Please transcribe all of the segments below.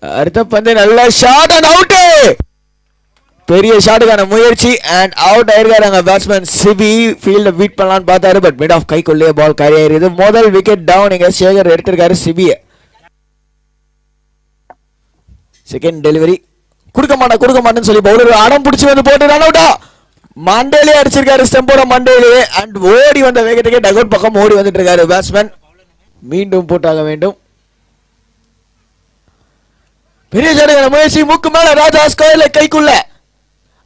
அடுத்த பந்து நல்ல ஷாட் அண்ட் அவுட். பெரிய ஷாட்டுக்கான முயற்சி அண்ட் அவுட் ஆயிருக்காங்க பேட்ஸ்மேன் சிபி. ஃபீல்ட பீட் பண்ணலான்னு பார்த்தாரு, பட் மிட் ஆஃப் கைக்குள்ளே பால் கேரி ஆயிருது. முதல் விக்கெட் டவுன் இங்க சேகர் எடுத்திருக்காரு சிபியை. செகண்ட் டெலிவரி கொடுக்க மாட்டேன்னு சொல்லி பவுலர் அடம் பிடிச்சி வந்து போட்டு ரன் அவுட்டா. மண்டேலே அடிச்சிருக்காரு, ஸ்டம்போட மண்டேலே. அண்ட் ஓடி வந்த வேகத்துக்கே டக் பக்கம் ஓடி வந்துட்டு இருக்காரு பேட்ஸ்மேன். மீண்டும் போட்டாக வேண்டும். பெரிய ஷாட்டுக்கான முயற்சி, மூக்கு மேல ராஜா ஸ்கொயர்ல கைக்குள்ள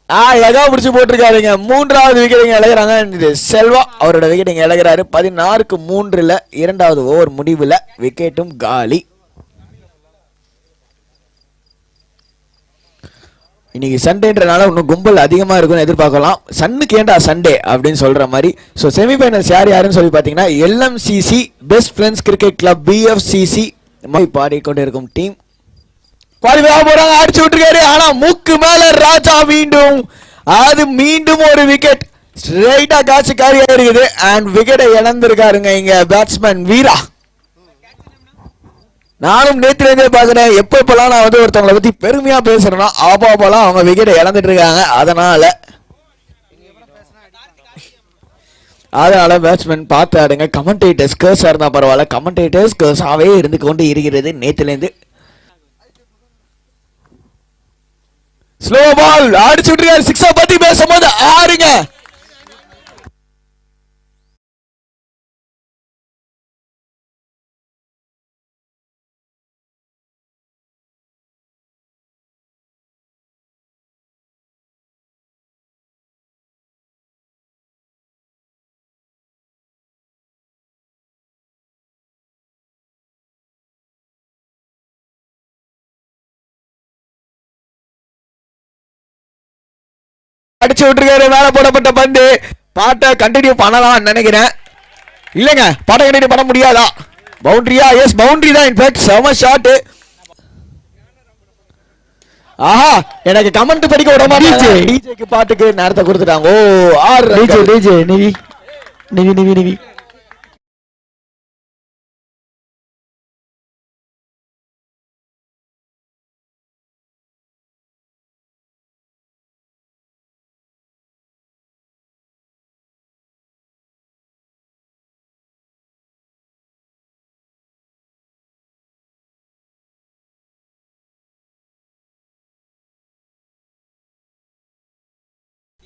அழகா பிடிச்சி போட்டிருக்காருங்க. மூன்றாவது விக்கெட் இங்க இழகிறாங்க. செல்வா அவரோட விக்கெட் இங்க இழகிறாரு. 16க்கு 3 இரண்டாவது ஓவர் முடிவுல விக்கெட்டும் காலி. இன்னைக்கு சண்டேன்றனால இன்னும் கும்பல் அதிகமாக இருக்கும்னு எதிர்பார்க்கலாம். சன்னுக்கு ஏண்டா சண்டே அப்படின்னு சொல்ற மாதிரி. ஸோ செமிஃபைனல்ஸ் யாருன்னு சொல்லி பார்த்தீங்கன்னா எல்எம்சிசி பெஸ்ட் ஃப்ரெண்ட்ஸ் கிரிக்கெட் கிளப் பிஎஃப்சிசி பாடிக்கொண்டு இருக்கும் டீம் போறாங்க. அடிச்சு விட்டுருக்காரு, ஆனா மூக்கு மேல ராஜா மீண்டும் ஒரு விக்கெட் ஸ்ட்ரைட்டா காட்சி காரியா இருக்குது. அண்ட் விக்கெட்டை இழந்திருக்காருங்க இங்க பேட்ஸ்மேன் வீரா. நானும் நேத்திலிருந்தே பாக்குறேன், எப்பெல்லாம் நான் வந்து ஒருத்தவங்களை பத்தி பெருமையா பேசுறேன்னா அப்போலாம் அவங்க விக்கெட்டை இழந்துட்டு இருக்காங்க. அதனால பேட்ஸ்மேன் பார்த்து ஆடுங்க. கமெண்டேட்டர்ஸ் கேர்ஸா இருந்தா பரவாயில்ல, கமெண்டேட்டர்ஸ் கேர்ஸாவே இருந்து கொண்டு இருக்கிறது நேத்திலிருந்து. ஸ்லோ பால் அடிச்சு விட்டுருக்காரு. சிக்ஸா பத்தி பேசும்போது ஆறுங்க. அடிச்சு விட்டுருக்காரு. மேல போடப்பட்ட பந்து. பாட்டை கண்டினியூ பண்ணலாம் நினைக்கிறேன். இல்லங்க, பாட்டை கண்டினியூ பண்ண முடியாதா? பவுண்டரியா? எஸ், பவுண்டரி தான். இன்ஃபேக்ட் செம ஷாட். ஆஹா, எனக்கு கமெண்ட் படிக்க விட மாட்டேங்க. டிஜேக்கு பாட்டுக்கு நேரத்தை கொடுத்துட்டாங்க. O R DJ Nivi Nivi Nivi Nivi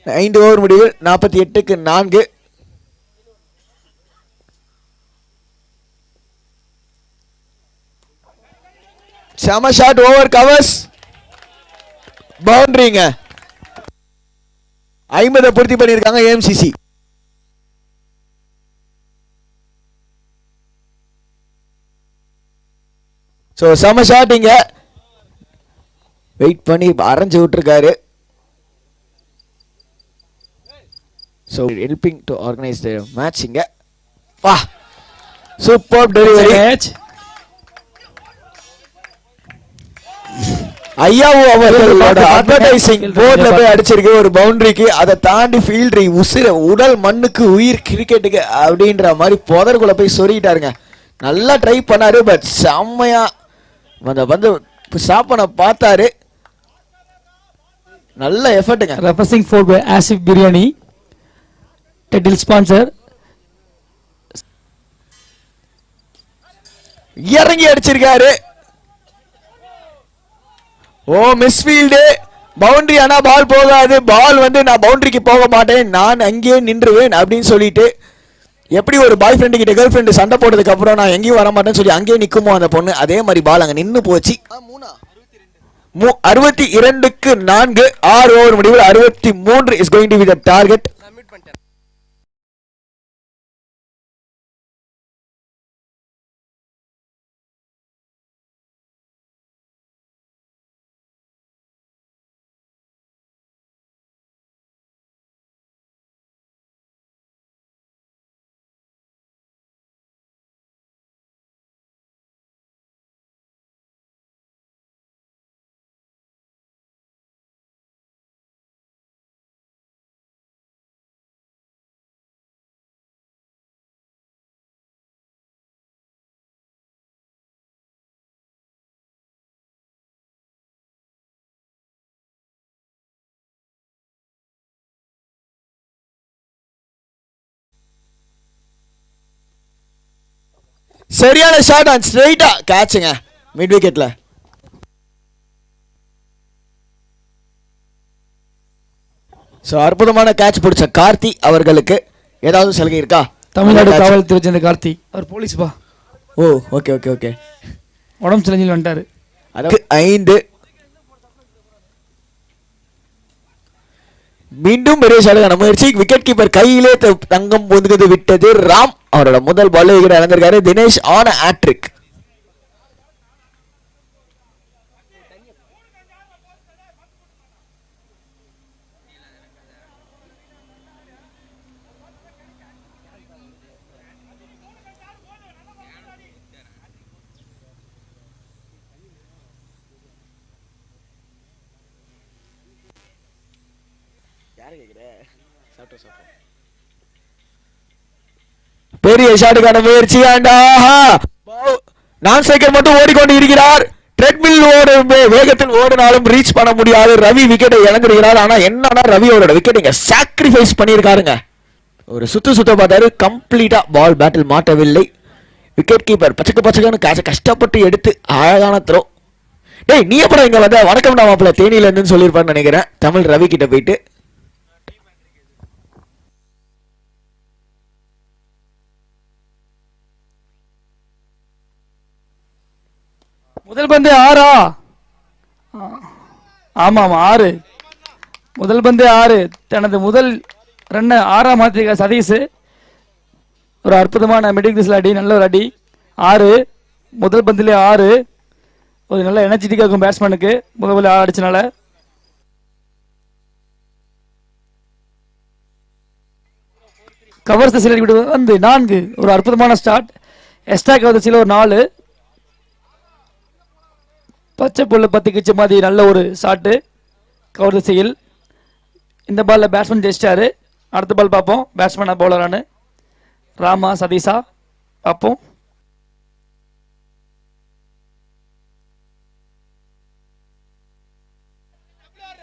ஐந்து ஓவர் முடிவில் 48க்கு 4. செம ஷாட், ஓவர் கவர்ஸ், பவுண்டரிங்க. 50 பூர்த்தி பண்ணியிருக்காங்க ஏஎம்சிசி. ஸோ செம ஷாட் இங்க வெயிட் பண்ணி அரைஞ்சு விட்டுருக்காரு. So helping to organize the match inga. Wow, superb delivery. Ayyavu அவர்களோட அட்வர்டைசிங் போர்ட்ல போய் அடிச்சிருக்கு ஒரு பவுண்டரிக்கு. அதை தாண்டி ஃபீல்டர் உசிர உடல் மண்ணுக்கு உயிர் கிரிக்கெட்டுக்கு அப்படின்ற மாதிரி புதற்குள்ள போய் சொருகிட்டாருங்க. நல்லா ட்ரை பண்ணாரு, பட் செம்மையா வந்து ஸ்டாப் பண்ண பார்த்தாரு. நல்ல எஃபர்ட்டுங்க. Referencing four by Asif Biryani title sponsor. இறங்கி அடிச்சிருக்காரு. Oh miss field, boundary. ஆனா பால் போகாது. பால் வந்து நான் பவுண்டரிக்கு போக மாட்டேன், நான் அங்கேயே நின்றுவேன் அப்படின்னு சொல்லிட்டு, எப்படி ஒரு பாய் ஃப்ரெண்டு கிட்ட கேர்ள் ஃப்ரெண்டு சண்டை போட்டதுக்கு அப்புறம் நான் எங்கேயும் வர மாட்டேன்னு சொல்லி அங்கேயே நிக்குமோ அந்த பொண்ணு, அதே மாதிரி பால் அங்க நின்று போச்சு. 62க்கு 4. 6 ஓவர் முடிவில் 63 is going to be the target. சரியான ஷாட் அண்ட் ஸ்ட்ரைட்டா கேட்சுங்க மிட் விக்கெட்ல. ஸோ அற்புதமான கேட்ச் பிடிச்ச கார்த்தி அவர்களுக்கு ஏதாவது சலுகை இருக்கா? தமிழ்நாடு காவல்துறை சேர்ந்த கார்த்தி, அவர் போலீஸ்பா. ஓ ஓகே ஓகே ஓகே. உடம்பு சிலஞ்சில் வந்துட்டாரு. அதாவது 5. மீண்டும் பெரிய சலுகான முயற்சி. விக்கெட் கீப்பர் கையிலே தங்கம் பொந்துகிறது விட்டது. ராம் அவரோட முதல் பால் விக்கெட் இழந்திருக்காரு. தினேஷ் ஆன ஹேட்ரிக். பெரிய ஷாட்டுக்கான முயற்சி. நான் சைக்கிள் மட்டும் ஓடிக்கொண்டு இருக்கிறார். ட்ரெட்மில் வேகத்தில் ஓடினாலும் ரீச் பண்ண முடியாது. ரவி விக்கெட்டை இழந்திருக்கிறார். ஆனா என்னன்னா ரவியோட விக்கெட் இங்க சாக்ரிஃபைஸ் பண்ணியிருக்காருங்க. ஒரு சுத்த பார்த்தாரு. கம்ப்ளீட்டா பால் பேட்டில் மாட்டவில்லை. விக்கெட் கீப்பர் பச்சைன்னு கேட்ச கஷ்டப்பட்டு எடுத்து அழகான த்ரோ. டேய் நீ அப்புறம் இங்க வந்த வணக்கம் மாப்பிள்ள தேனியில இருந்துன்னு சொல்லியிருப்பான்னு நினைக்கிறேன் தமிழ் ரவி கிட்ட போயிட்டு. முதல் பந்து 6. ஆமாம் 6. முதல் பந்து 6. தனது முதல் ரன்னை 6 மாத்திருக்க சதீஷ். ஒரு அற்புதமான மிடில் திசையில் அடி, நல்ல ஒரு அடி. 6 முதல் பந்திலே 6. ஒரு நல்ல எனர்ஜெட்டிக்காக இருக்கும் பேட்ஸ்மேனுக்கு முதல் பந்து 6 அடிச்சனால. கவர் திசையில் அடி வந்து 4. ஒரு அற்புதமான ஸ்டார்ட். எக்ஸ்ட்ரா கவர் திசையில் ஒரு 4. பச்சை புல்ல 10 கிச்ச மாதிரி நல்ல ஒரு ஷாட்டு கவர் திசையில். இந்த பாலில் பேட்ஸ்மேன் ஜெயிச்சிட்டாரு. அடுத்த பால் பார்ப்போம் பேட்ஸ்மேனா பவுலரானு. ராமா சதீஷா பார்ப்போம்.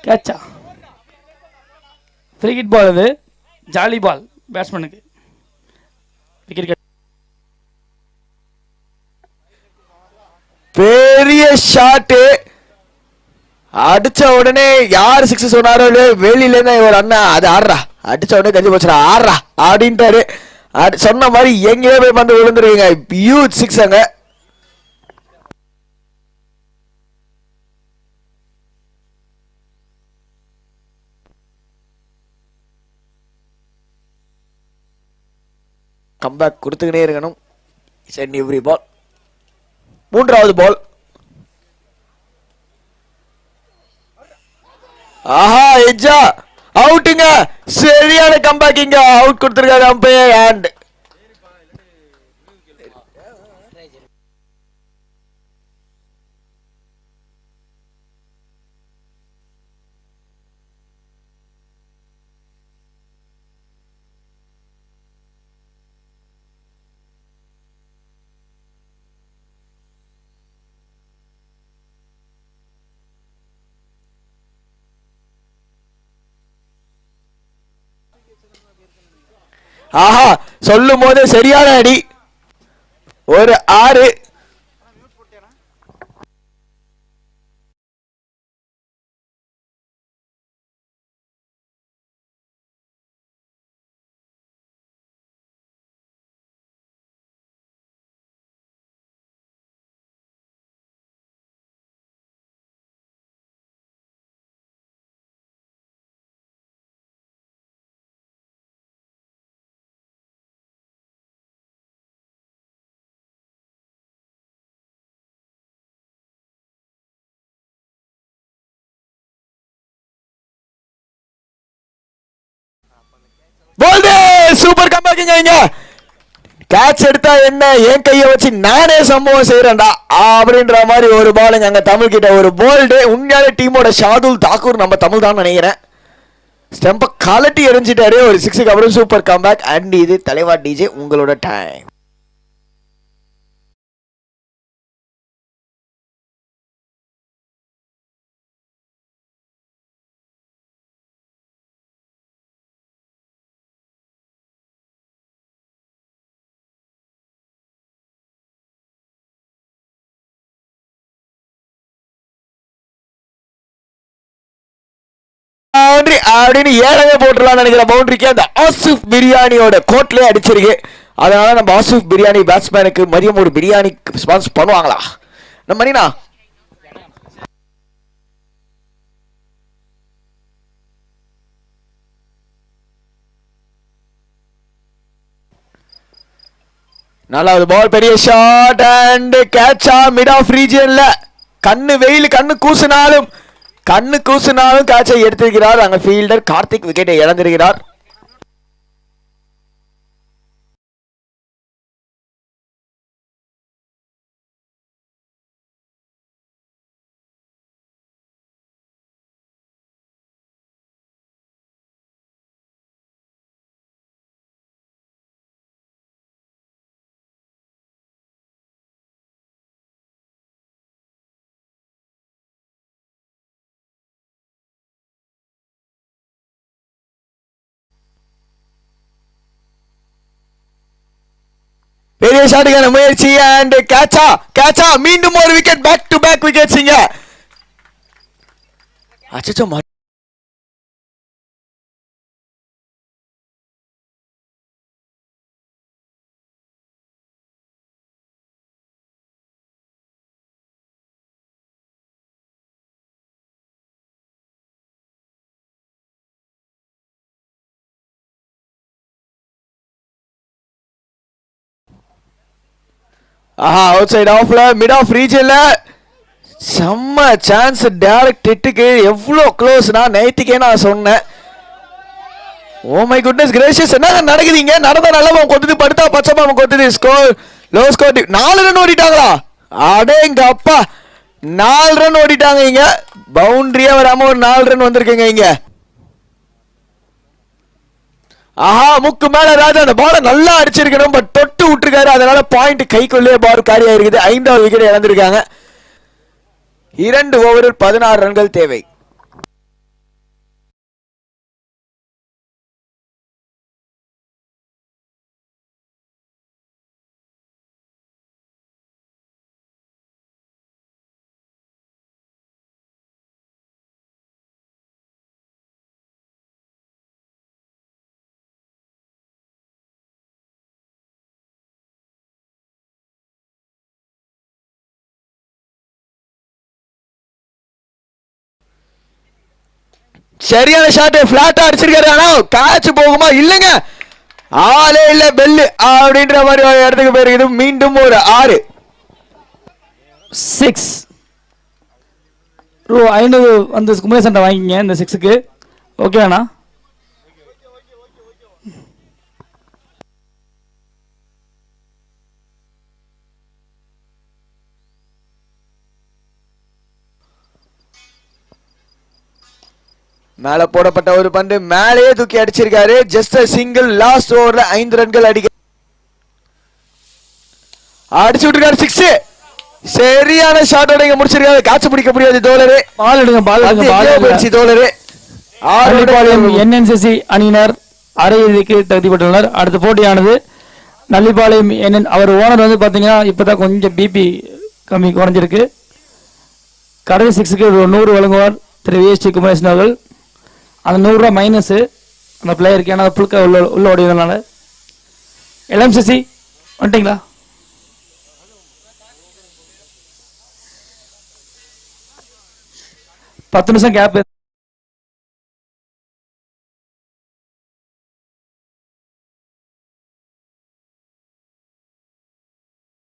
கேட்சா ஃப்ரீ ஹிட் பால். அது ஜாலி பால் பேட்ஸ்மேனுக்கு. விக்கெட் பெரிய ஷாட்டு அடிச்ச உடனே யார் 6 சொன்னாரோ வெளியில இருந்தா இவர் அண்ணா அது ஆடுறா அடிச்ச உடனே கஞ்சி போச்சுடா ஆடுறா அப்படின்ட்டாரு. சொன்ன மாதிரி எங்கேயோ போய் வந்து விழுந்துருவீங்க. ஹியூஜ் 6 அங்க. கம்பேக் கொடுத்துக்கிட்டே இருக்கணும். Send every ball. 3வது பால். ஆஹா எஜ்ஜா அவுட்டுங்க. சரியான கம்பேக். இங்க அவுட் கொடுத்திருக்காரு அம்பையர். அண்ட் ஆஹா சொல்லும் போது சரியான அடி. ஒரு 6. சூப்பர் கம்பேக்கிங்க. இங்க கேட்ச் எடுத்தா என்ன என் கையை வச்சு நானே சம்பவம் செய்யறேன்டா அப்படின்ற மாதிரி ஒரு பாலுங்க அங்க தமிழ் கிட்ட. ஒரு போல்டு. உண்மையான டீமோட ஷாதுல் தாக்கூர் நம்ம தமிழ் தான் நினைக்கிறேன். ஸ்டெம்ப கலட்டி எரிஞ்சிட்டாரு. ஒரு 6க்கு அப்புறம் சூப்பர் கம்பேக். அண்ட் இது தலைவா டிஜே உங்களோட டைம். அப்படின்னு ஏழவே போட்டுடலாம் நினைக்கிற பவுண்டரிக்கு அந்த ஆசிஃப் பிரியாணியோட கோட்லயே அடிச்சிருக்கு. அதனால நம்ம ஆசிஃப் பிரியாணி பேட்ஸ்மேனுக்கு மதியம் ஒரு பிரியாணி ஸ்பான்ஸ் பண்ணுவாங்களா நம்ம மணினா? நாலாவது பால் பெரிய ஷாட் அண்ட் கேட்சா மிட் ஆஃப் ரீஜியன்ல. கண்ணு வெயில் கண்ணு கூசினாலும் கேட்சை எடுத்திருக்கிறார் அங்க ஃபீல்டர் கார்த்திக். விக்கெட்டை இழந்திருக்கிறார். பெரிய ஷாட்டுக்கான முயற்சி அண்ட் கேட்சா மீண்டும் ஒரு wicket. Back to back wickets இங்க. அச்சச்சோ அவுட் சைடு ஆஃப்ல மிட் ஆஃப் ரீஜன்ல செம்ம சான்ஸ் டைரக்ட் ஹிட்டுக்கு. எவ்வளோ க்ளோஸ்னா நேத்திக்கே நான் சொன்னேன். ஓ மை குட்னஸ் கிரேஷியஸ், என்ன நடக்குதுங்க? நடந்தா நல்லவன் கொட்டுது, படுத்தா பச்சைமாமன் கொட்டுது. ஸ்கோர் லோ ஸ்கோர் 4 ரன் ஓடிட்டாங்களா? அடேங்க அப்பா, 4 ரன் ஓடிட்டாங்க இங்க. பவுண்டரியே வராம ஒரு 4 ரன் வந்திருக்குங்க இங்க. முக்கு மேல ராஜா அந்த பால நல்லா அடிச்சிருக்கணும், பட் தொட்டு விட்டுருக்காரு. அதனால பாயிண்ட் கைக்குள்ளே பால் காலி ஆயிருக்குது. 5வது விக்கெட் இழந்திருக்காங்க. 2 ஓவரில் 16 ரன்கள் தேவை. சரியான ஷாட், பிளாட்டா அடிச்சிருக்காரு. ஆனா கேட்ச் போகுமா? இல்லங்க, ஆளே இல்ல, பெல்லு அப்படின்ற மாதிரி இடத்துக்கு போயிருக்குது. மீண்டும் ஒரு 6 6 ரூ 500 வந்து குமரேஷ் சண்டை வாங்கிங்க இந்த 6க்கு. ஓகேண்ணா? மேல போடப்பட்ட ஒரு பந்து மேலேயே தூக்கி அடிச்சிருக்காரு. Just single. லாஸ்ட் ஓவர்ல 5 ரன்கள் அடிச்சு விட்டுருக்காரு. 6 சரியான ஷாட்டோட இங்க முடிச்சிருக்காரு. காட்சி பிடிக்க முடியாது. தோழரே பால் எடுங்க, பால் எடுங்க. தோழரே நல்லிப்பாளையம் NNCC அணியினர் அரையிறுதிக்கு தகுதி பெற்றுள்ளனர். அடுத்த போட்டியானது நல்லிப்பாளையம் அவர் ஓனர் வந்து பாத்தீங்கன்னா இப்பதான் கொஞ்சம் பிபி குறைஞ்சிருக்கு. கடைசி 6க்கு 100 வழங்குவார் திரு VST குமரேசன் அவர்கள். அந்த 100 ரூபா மைனஸ் அந்த பிளேயருக்கு, ஏன்னா புழுக்க உள்ள ஓடினதுனால. LMCC வந்துட்டீங்களா? பத்து நிமிஷம் கேப்.